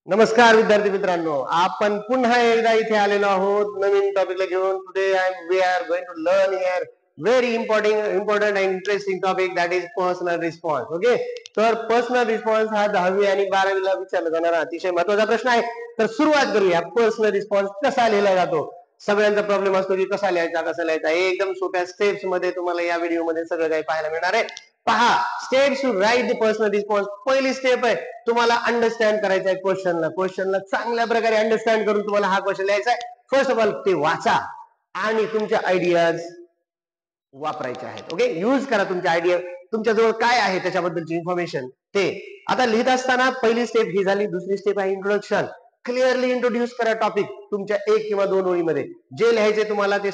नमस्कार विद्यार्थी मित्रांनो, आपण पुन्हा एकदा इथे आलेलो आहोत नवीन टॉपिकला घेऊन. Today we are going to learn here very important and interesting topic, that is personal response. Okay, तर पर्सनल रिस्पॉन्स हा 10वी आणि 12वीला विचारला जाणारा अतिशय महत्वाचा प्रश्न आहे. तर सुरुवात करूया. पर्सनल रिस्पॉन्स कसा लिहिला जातो? सगळ्यांचा प्रॉब्लेम असतो की कसा लिहायचा. एकदम सोप्या स्टेप्स मध्ये तुम्हाला या व्हिडिओमध्ये सगळं काही पाहायला मिळणार आहे. पहा, steps to write the personal response. पहिली स्टेप आहे, तुम्हाला अंडरस्टँड करायचं आहे क्वेश्चनला चांगल्या प्रकारे अंडरस्टँड करून तुम्हाला हा क्वेश्चन लिहायचा आहे. फर्स्ट ऑफ ऑल ते वाचा आणि तुमच्या आयडियाज वापरायचे आहेत. ओके, यूज करा तुमच्या आयडिया, तुमच्याजवळ काय आहे त्याच्याबद्दलची इन्फॉर्मेशन ते. आता लिहित असताना पहिली स्टेप ही झाली. दुसरी स्टेप आहे इंट्रोडक्शन. क्लिअरली इंट्रोड्यूस करा टॉपिक तुमच्या 1 किंवा 2 ओळीमध्ये. जे लिहायचे तुम्हाला ते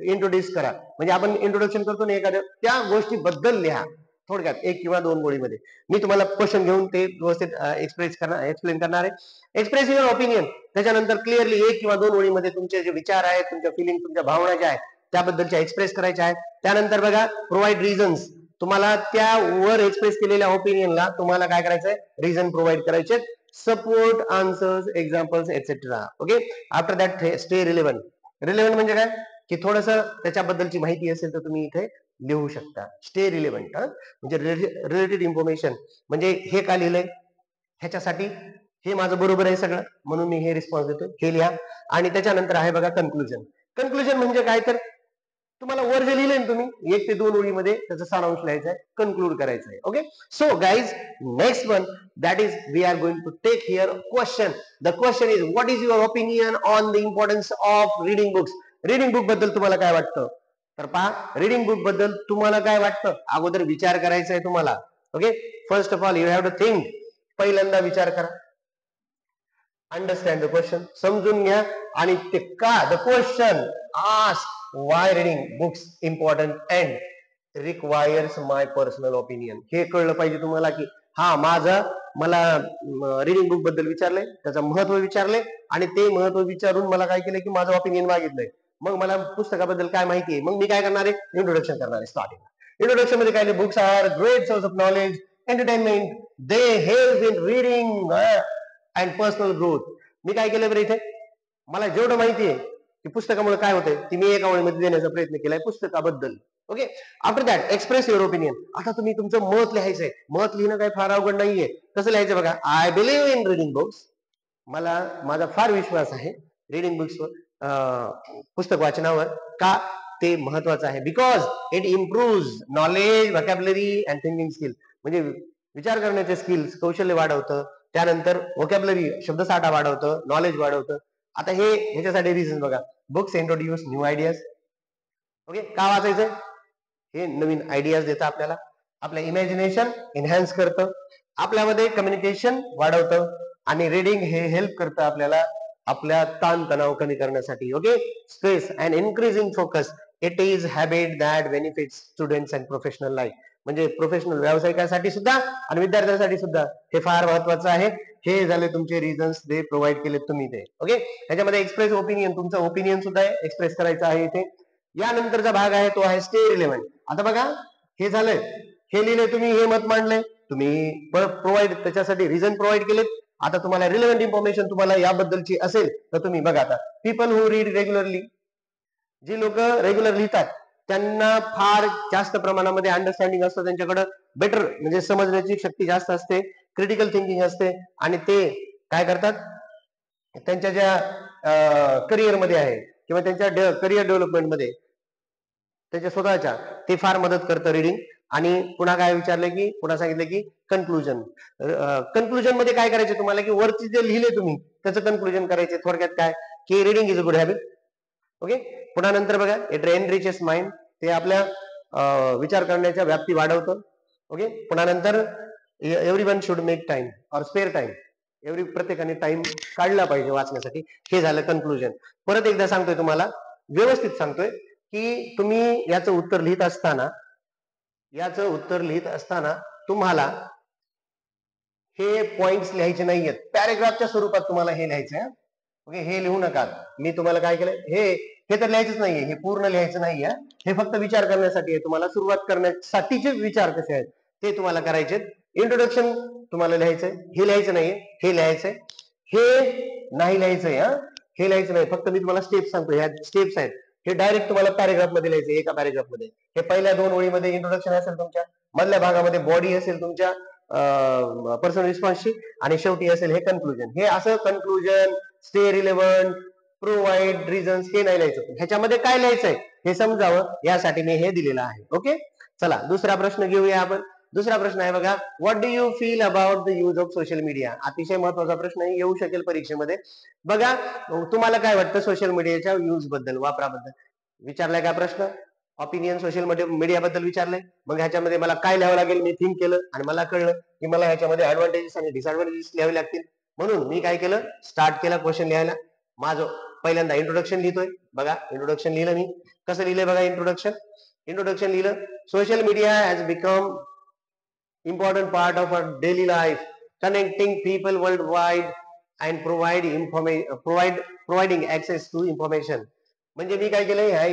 इंट्रोड्यूस करा. म्हणजे आपण इंट्रोडक्शन करतो ना एखाद्या, त्या गोष्टीबद्दल लिहा थोडक्यात 1 किंवा 2 ओळीमध्ये. मी तुम्हाला क्वेश्चन घेऊन ते व्यवस्थित एक्सप्लेन करणार आहे. Express your opinion. त्याच्यानंतर क्लिअरली 1 किंवा 2 ओळीमध्ये तुमचे जे विचार आहेत, तुमच्या फिलिंग, तुमच्या भावना ज्या आहेत त्याबद्दलच्या एक्सप्रेस करायच्या आहेत. त्यानंतर बघा, प्रोव्हाइड रिझन्स. तुम्हाला त्यावर एक्सप्रेस केलेल्या ओपिनियनला तुम्हाला काय करायचंय, रिझन प्रोव्हाइड करायचे. Support, answers, examples etcetera. Okay, after that stay relevant. Relevant म्हणजे काय की थोडस त्याच्याबद्दलची माहिती असेल तर तुम्ही इथे लिहू शकता. स्टे रिलेव्हंट म्हणजे रिलेटेड इन्फॉर्मेशन. म्हणजे हे का लिहिलंय, ह्याच्यासाठी हे माझं बरोबर आहे सगळं म्हणून मी हे रिस्पॉन्स देतो, हे लिहा. आणि त्याच्यानंतर आहे बघा कन्क्लुजन. कन्क्लुजन म्हणजे काय, तर तुम्हाला वर जे लिहिलंय तुम्ही 1 ते 2 ओळीमध्ये त्याचा सारांश लिहायचा आहे, कन्क्लूड करायचं आहे. Okay, so guys, next one, that is we are going to take here question. The question is, what is your opinion on the importance of reading books. Reading book बद्दल तुम्हाला काय वाटतं? तर पहा, रीडिंग बुक बद्दल तुम्हाला काय वाटतं अगोदर विचार करायचा आहे तुम्हाला. Okay, first of all you have to think. पहिल्यांदा विचार करा. अंडरस्टँड द क्वेश्चन, समजून घ्या. आणि ते का, the question ask why reading books important and requires my personal opinion. हे कळलं पाहिजे तुम्हाला की हा मला रीडिंग बुक बद्दल विचारलंय, त्याचं महत्व विचारलंय आणि ते महत्व विचारून मला काय केलंय की माझं ओपिनियन मागितलंय. मग मला पुस्तकाबद्दल काय माहिती आहे, मग मी काय करणार आहे, इंट्रोडक्शन करणार आहे. स्टार्टिंग इंट्रोडक्शन मध्ये काय, books are great source of knowledge, entertainment, they help in reading and personal growth. मी काय केलं बरं इथे, मला जेवढं माहिती आहे की पुस्तकामुळे काय होतंय ती मी एका ओळीमध्ये देण्याचा प्रयत्न केलाय पुस्तकाबद्दल. Okay, after that express your opinion. आता तुम्ही तुमचं मत लिहायचंय. मत लिहिणं काही फार अवघड नाहीये. कसं लिहायचं बघा, I believe in reading books. माझा फार विश्वास आहे रीडिंग बुक्सवर, पुस्तक वाचनावर. का ते महत्वाचं आहे? Because it improve knowledge, vocabulary and thinking skill. म्हणजे विचार करण्याचे स्किल्स, कौशल्य वाढवतं. त्यानंतर व्होकॅब्युलरी, शब्दसाठा वाढवतं, नॉलेज वाढवतं. आता ह्याच्यासाठी रिझन बघा, books introduce new ideas. Okay, का वाचायचंय? हे नवीन आयडियाज देतं आपल्याला, आपलं इमॅजिनेशन एनहान्स करतं, आपल्यामध्ये कम्युनिकेशन वाढवतं आणि रीडिंग हे हेल्प करतं आपल्याला आपल्या ताण तणाव कमी करण्यासाठी. Okay, stress and increasing focus. It is habit that benefits students and professional life. म्हणजे प्रोफेशनल व्यावसायिकांसाठी सुद्धा आणि विद्यार्थ्यांसाठी सुद्धा हे फार महत्वाचं आहे. हे झाले तुमचे रिझन्स, ते प्रोव्हाइड केले तुम्ही ते. ओके, त्याच्यामध्ये एक्सप्रेस ओपिनियन, तुमचं ओपिनियन सुद्धा एक्सप्रेस करायचं आहे इथे. यानंतरचा भाग आहे तो आहे स्टे रिलेव्हंट. आता बघा, हे झालंय, हे लिहिलंय तुम्ही, हे मत मांडलंय तुम्ही, प्रोव्हाइड त्याच्यासाठी रिझन प्रोव्हाइड केलेत. आता तुम्हाला रिलेव्हंट इन्फॉर्मेशन तुम्हाला याबद्दलची असेल तर तुम्ही बघा. आता पीपल हु रीड रेग्युलरली, जी लोक रेग्युलर लिहितात त्यांना फार जास्त प्रमाणामध्ये अंडरस्टँडिंग असतं, त्यांच्याकडे बेटर म्हणजे समजण्याची शक्ती जास्त असते, क्रिटिकल थिंकिंग असते आणि ते काय करतात, त्यांच्या ज्या करिअरमध्ये आहे किंवा त्यांच्या करिअर डेव्हलपमेंटमध्ये त्याच्या स्वतःच्या, ते फार मदत करतं रीडिंग. आणि पुन्हा काय विचारलं की, पुन्हा सांगितलं की कन्क्लुजन. कन्क्लुजन मध्ये काय करायचं तुम्हाला की वरती जे लिहिले तुम्ही त्याचं कन्क्लुजन करायचे. थोडक्यात काय की reading is a good habit. Okay, पुन्हा नंतर बघा, इट एनरिचेस माइंड. ते आपल्या विचार करण्याच्या व्याप्ती वाढवतं. ओके, पुन्हा नंतर everyone should make time or spare time. प्रत्येकाने टाइम काढला पाहिजे वाचण्यासाठी. हे झालं कन्क्लुजन. परत एकदा सांगतोय तुम्हाला, व्यवस्थित सांगतोय की तुम्ही याचं उत्तर लिहित असताना तुम्हाला हे पॉइंट्स लिहायचे नाहीयेत, पॅरेग्राफच्या स्वरूपात तुम्हाला हे लिहायचंय. ओके, हे लिहू नका. मी तुम्हाला काय केलं, हे तर लिहायचंच नाहीये, हे पूर्ण लिहायचं नाहीये. हे फक्त विचार करण्यासाठी आहे, तुम्हाला सुरुवात करण्यासाठीचे विचार कसे आहेत ते तुम्हाला करायचे. इंट्रोडक्शन तुम्हाला लिहायचंय, हे लिहायचं नाहीये, हे लिहायचंय. हे नाही लिहायचंय. हे लिहायचं नाही, फक्त मी तुम्हाला स्टेप्स सांगतो. ह्या स्टेप्स आहेत, हे डायरेक्ट तुम्हाला पॅरेग्राफ मध्ये लिहायचं, एका पॅरेग्राफ मध्ये. हे पहिल्या 2 ओळीमध्ये इंट्रोडक्शन असेल तुमच्या, मधल्या भागामध्ये बॉडी असेल तुमच्या पर्सनल रिस्पॉन्सची, आणि शेवटी असेल हे कन्क्लुजन. हे असं conclusion, stay relevant, provide reasons हे नाही लिहायचं. ह्याच्यामध्ये काय लिहायचंय हे समजावं यासाठी मी हे दिलेलं आहे. ओके, चला दुसरा प्रश्न घेऊया आपण. दुसरा प्रश्न आहे बघा, what do you feel about the use of social media. अतिशय महत्वाचा प्रश्न येऊ शकेल परीक्षेमध्ये. बघा, तुम्हाला काय वाटतं सोशल मीडियाच्या यूज बद्दल, वापराबद्दल विचारलाय का प्रश्न? ऑपिनियन सोशल मीडिया बद्दल विचारलंय. मग ह्याच्यामध्ये मला काय लिहावं लागेल? मी थिंक केलं आणि मला कळलं की मला ह्याच्यामध्ये ऍडव्हान्टेजेस आणि डिसएडव्हान्टेजेस लिहावे लागतील. म्हणून मी काय केलं, स्टार्ट केला क्वेश्चन लिहायला. माझं पहिल्यांदा इंट्रोडक्शन लिहितोय. बघा, इंट्रोडक्शन लिहिलं मी. कसं लिहिलंय बघा इंट्रोडक्शन. इंट्रोडक्शन लिहिलं, social media has become important part of our daily life, connecting people worldwide and providing access to information. म्हणजे मी काय केलंय ह्या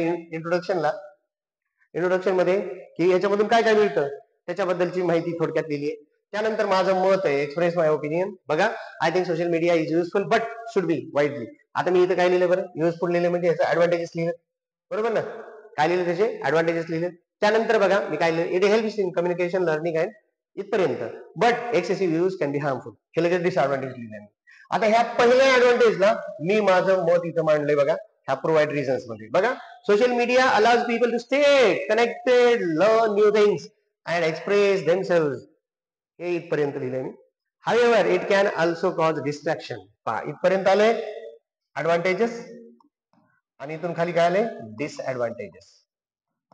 इंट्रोडक्शन मध्ये की याच्यामधून काय काय मिळतं त्याच्याबद्दलची माहिती थोडक्यात लिहिली आहे. त्यानंतर माझं मत आहे, एक्सप्रेस माय ओपिनियन. बघा, I think social media is useful but should be widely. आता मी इथं काय लिहिलं बरं, युजफुल लिहिलं म्हणजे याचं ऍडव्हान्टेजेस लिहिलं, बरोबर ना? काय लिहिलं त्याचे ऍडव्हान्टेजेस लिहिले. त्यानंतर बघा मी काय लिहिलं, it helps in communication, learning and इथपर्यंत. But excessive use can be harmful, हे लगेच डिसएडव्हान्टेज लिहिले. आता ह्या पहिल्या ऍडव्हान्टेजला मी माझं मत इथं मांडलंय बघा, ह्या प्रोव्हाइड रिझन्स मध्ये. बघा, social media allows people to stay connected, learn new things and express themselves. हे इथपर्यंत लिहिलंय मी. However it can also cause distraction. पहा, इथपर्यंत आलंय ऍडव्हान्टेजेस आणि इथून खाली काय आलंय, डिसएडव्हान्टेजेस.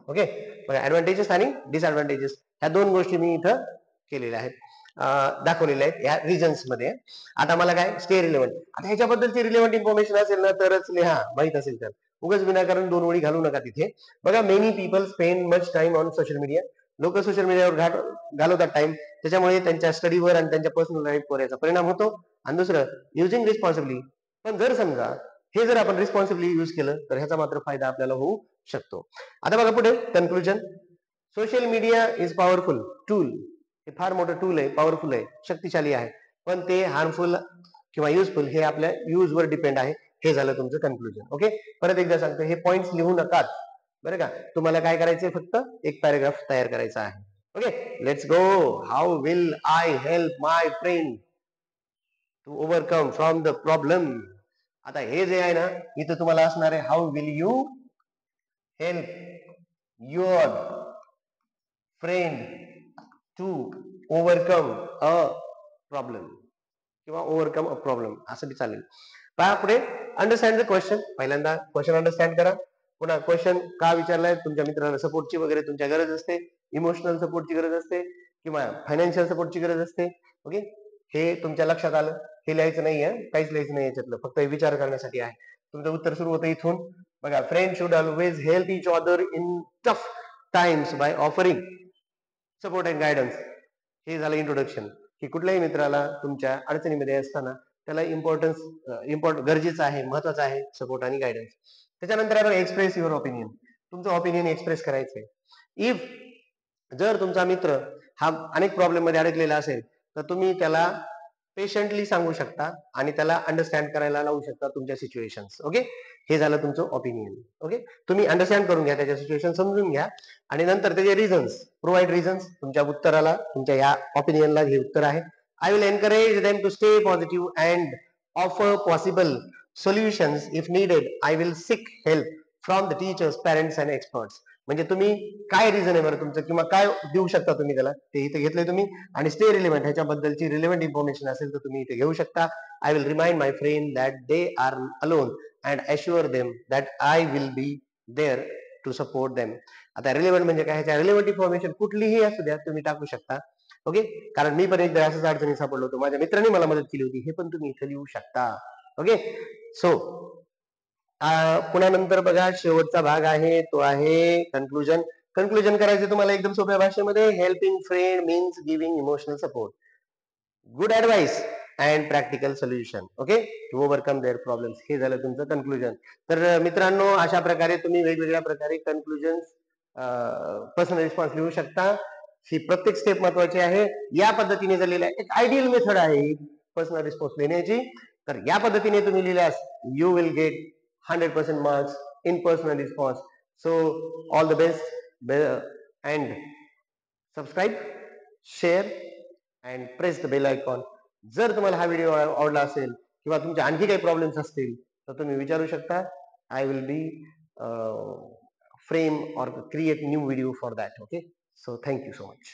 ओके, बघा ऍडव्हान्टेजेस आणि डिसएडव्हान्टेजेस ह्या दोन गोष्टी मी इथं केलेल्या आहेत, दाखवलेल्या आहेत या रिझन्स मध्ये. आता मला काय, स्टे रिलेव्हंट. आता ह्याच्याबद्दलची रिलेव्हंट इन्फॉर्मेशन असेल ना तरच लिहा, माहित असेल तर. उगाच विनाकारण 2 ओळी घालू नका तिथे. बघा, many people spend much time on social media. लोक सोशल मीडियावर घालवतात टाइम, त्याच्यामुळे त्यांच्या स्टडीवर आणि त्यांच्या पर्सनल लाईफवर याचा परिणाम होतो. आणि दुसरं, युजिंग रिस्पॉन्सिबली. पण जर समजा हे जर आपण रिस्पॉन्सिबली युज केलं तर ह्याचा मात्र फायदा आपल्याला होऊ शकतो. आता बघा पुढे conclusion. Social media is powerful tool. हे फार मोठं टूल आहे, पॉवरफुल आहे, शक्तिशाली आहे. पण ते हार्मफुल किंवा युजफुल हे आपल्या यूज वर डिपेंड आहे. हे झालं तुमचं कन्क्लुजन. ओके, परत एकदा सांगतो, हे पॉइंट्स लिहू नका बरं का. तुम्हाला काय करायचंय, फक्त एक पॅराग्राफ तयार करायचा आहे. Okay, let's go. How will I help my friend to overcome from the problem. आता हे जे आहे ना, इथं तुम्हाला असणार आहे, how will you help your friend to overcome a problem किंवा ओव्हरकम अ प्रॉब्लेम असं बी चालेल. पहा पुढे, अंडरस्टँड द क्वेश्चन. पहिल्यांदा क्वेश्चन अंडरस्टँड करा. पुन्हा क्वेश्चन का विचारलाय, तुमच्या मित्राला सपोर्टची वगैरे तुमच्या गरज असते, इमोशनल सपोर्टची गरज असते किंवा फायनान्शियल सपोर्टची गरज असते. ओके, हे तुमच्या लक्षात आलं. हे लिहायचं नाहीये, काहीच लिहायचं नाही याच्यातलं, फक्त विचार करण्यासाठी आहे. तुमचं उत्तर सुरू होतं इथून. बघा, friend should always help each other in tough times by offering support and guidance. हे झालं इंट्रोडक्शन, की कुठल्याही मित्राला तुमच्या अडचणीमध्ये असताना त्याला गरजेचं आहे, महत्वाचं आहे सपोर्ट आणि गायडन्स. त्याच्यानंतर आपण एक्सप्रेस युअर ओपिनियन. तुमचं ओपिनियन एक्सप्रेस करायचंय. इफ जर तुमचा मित्र हा अनेक प्रॉब्लेम मध्ये अडकलेला असेल तर तुम्ही त्याला पेशंटली सांगू शकता आणि त्याला अंडरस्टँड करायला लावू शकता तुमच्या सिच्युएशन्स. ओके, हे झालं तुमचं ओपिनियन. ओके, तुम्ही अंडरस्टँड करून घ्या, त्याच्या सिच्युएशन समजून घ्या आणि नंतर त्याचे रिझन्स, प्रोव्हाइड रिझन्स. तुमच्या उत्तराला, तुमच्या या ओपिनियनला हे उत्तर आहे. I will encourage them to stay positive and offer possible solutions if needed. I will seek help from the teachers, parents and experts. म्हणजे तुम्ही काय रिझन आहे बरं तुमचं, किंवा काय देऊ शकता तुम्ही त्याला, ते इथे घेतलंय तुम्ही. आणि स्टे रिलेव्हंट, ह्याच्याबद्दलची रिलेव्हंट इन्फॉर्मेशन असेल तर तुम्ही इथे घेऊ शकता. I will remind my friend that they are alone and assure them that I will be there to support them. आता रिलेव्हंट म्हणजे काय, ह्याच्या रिलेव्हंट इन्फॉर्मेशन कुठलीही असू द्या तुम्ही टाकू शकता. ओके, कारण मी पण एकदा असंच अडचणी सापडलो होतो, माझ्या मित्रांनी मला मदत केली होती, हे पण तुम्ही इथे लिहू शकता. ओके, सो पुन्हा नंतर बघा शेवटचा भाग आहे, तो आहे कन्क्लुजन. कन्क्लुजन करायचे तुम्हाला एकदम सोप्या भाषेमध्ये. Helping friend means giving emotional support, good advice and practical solution, okay, to overcome their problems. हे झालं तुमचं कन्क्लुजन. तर मित्रांनो, अशा प्रकारे तुम्ही वेगवेगळ्या प्रकारे कन्क्लुजन, पर्सनल रिस्पॉन्स लिहू शकता. ही प्रत्येक स्टेप महत्वाची आहे. या पद्धतीने झालेला एक आयडियल मेथड आहे पर्सनल रिस्पॉन्स लिहिण्याची. तर या पद्धतीने तुम्ही लिहिल्यास you will get 100% marks in personal response. So all the best and subscribe, share and press the bell icon. जर तुम्हाला हा व्हिडिओ आवडला असेल किंवा तुमचे आणखी काही प्रॉब्लेम्स असतील तर तुम्ही विचारू शकता. I will B frame or create new video for that. Okay, so thank you so much.